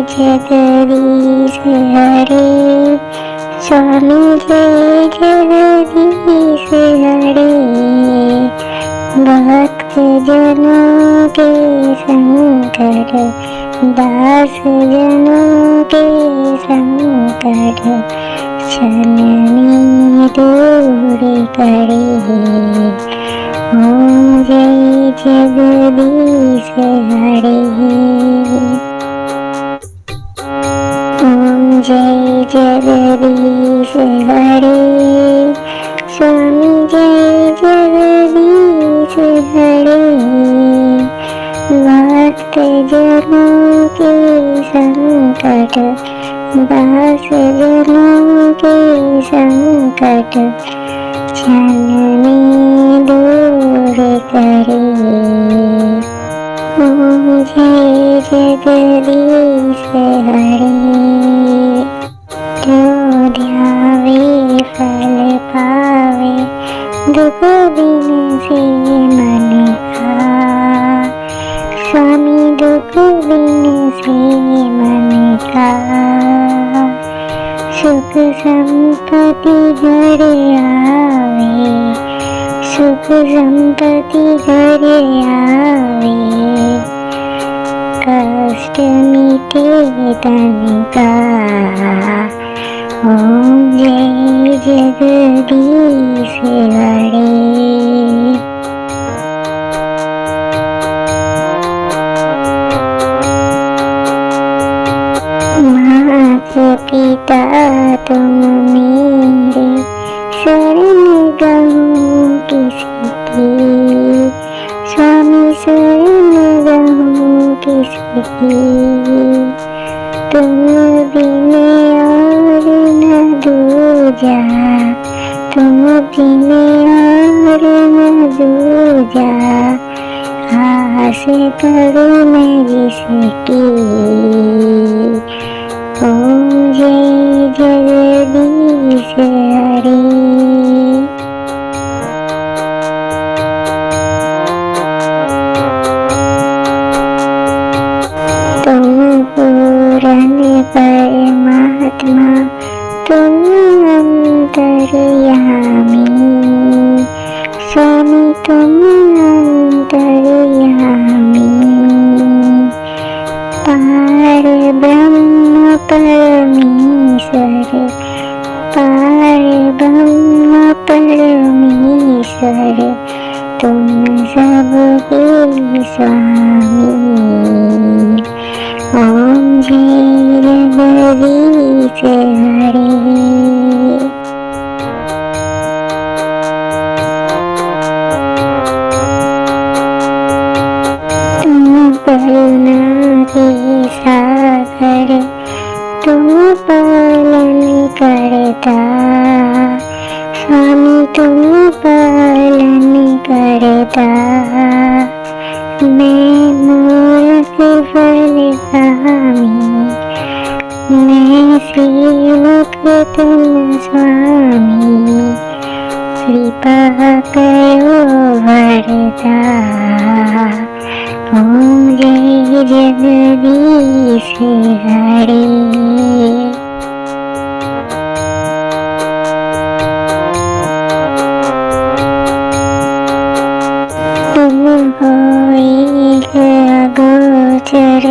जगदीश हरे, स्वामी जय जगदीश हरे। भक्त जनों के संकट, दास जनों के संकट, क्षण में दूर करे। ओम जय जगदीश हरे। ओम जय जगदीश हरे, स्वामी जय जगदीश हरे। भक्त जनों के संकट, दास जनों के संकट, क्षण में दूर करे। ओम जय जगदीश हरे। जो ध्यावे फल पावे, दुख बिन से मन का। स्वामी दुख बिन से मन का, सुख संपत्ति घर आवे, सुख संपत्ति घर आवे। कष्ट मिटे तन का। ओम जय जगदीश हरे। माता पिता तुम मेरे, शरण गहूँ किसकी। स्वामी शरण गहूँ किसकी। तुम बिन और न दूजा, तुम बिन और न दूजा। आस करूँ मैं जिसकी। ओम जय जगदीश हरे। तुम पूर्ण परमात्मा, तुम अंतर्यामी। स्वामी तुम अंतर्यामी। पार ब्रह्म परमेश्वर, पार ब्रह्म परमेश्वर, तुम सबके स्वामी। ओम जय जगदीश हरे। तुम करुणा के सागर, तुम पालन करता। स्वामी तुम पालन करता। मैं मूर्ख फलगामी, मैं सेवक तुम स्वामी। कृपा करो वरदा। ओम जय जगदीश हरे। तुम हो एक अगोचर,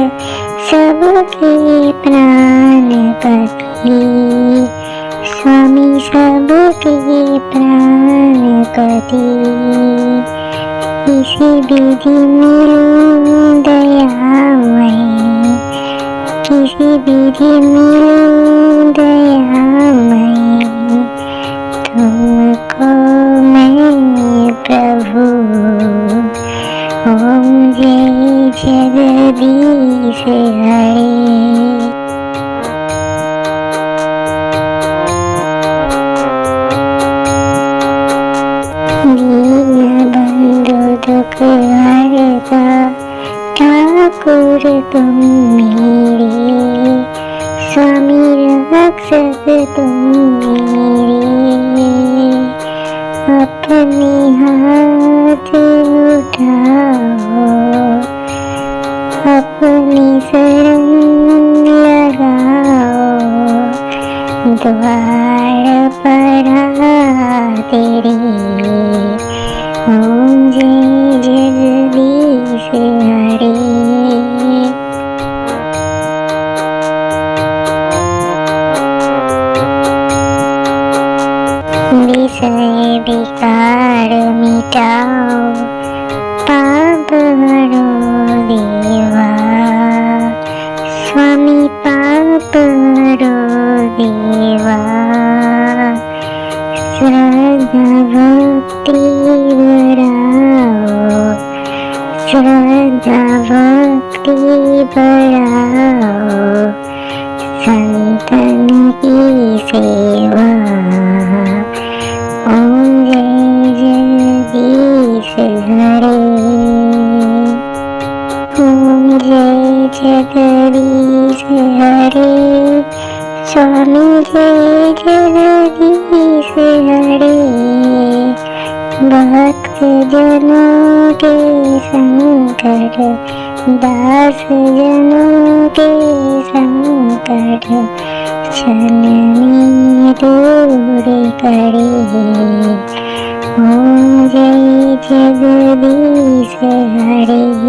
सबके प्राणपति। स्वामी सबके प्राणपति। किसी विधि मिलूं दयामय, किसी विधि मिलूं दयामय। तुमको मैं प्रभु। ओम जय जगदीश हरे। दुख हरता ठाकुर तुम मेरे। स्वामी रक्षक तुम मेरे। अपने हाथ उठाओ, अपनी शरण द्वार पर तेरे। ओम जय जगदीश हरे। विषय विकार मिटाओ, पाप हरो देवा। स्वामी पाप हरो देवा। श्रद्धा भक्ति बढ़ाओ, श्रद्धा भक्ति बढ़ाओ। संतन की सेवा। ओम जय जगदीश हरे। ओम जय जगदीश हरे। स्वामी जय जगदीश हरे। भक्त जनों के संकट, दास जनों के संकट क्षण में दूर करे। ओम जय जगदीश हरे।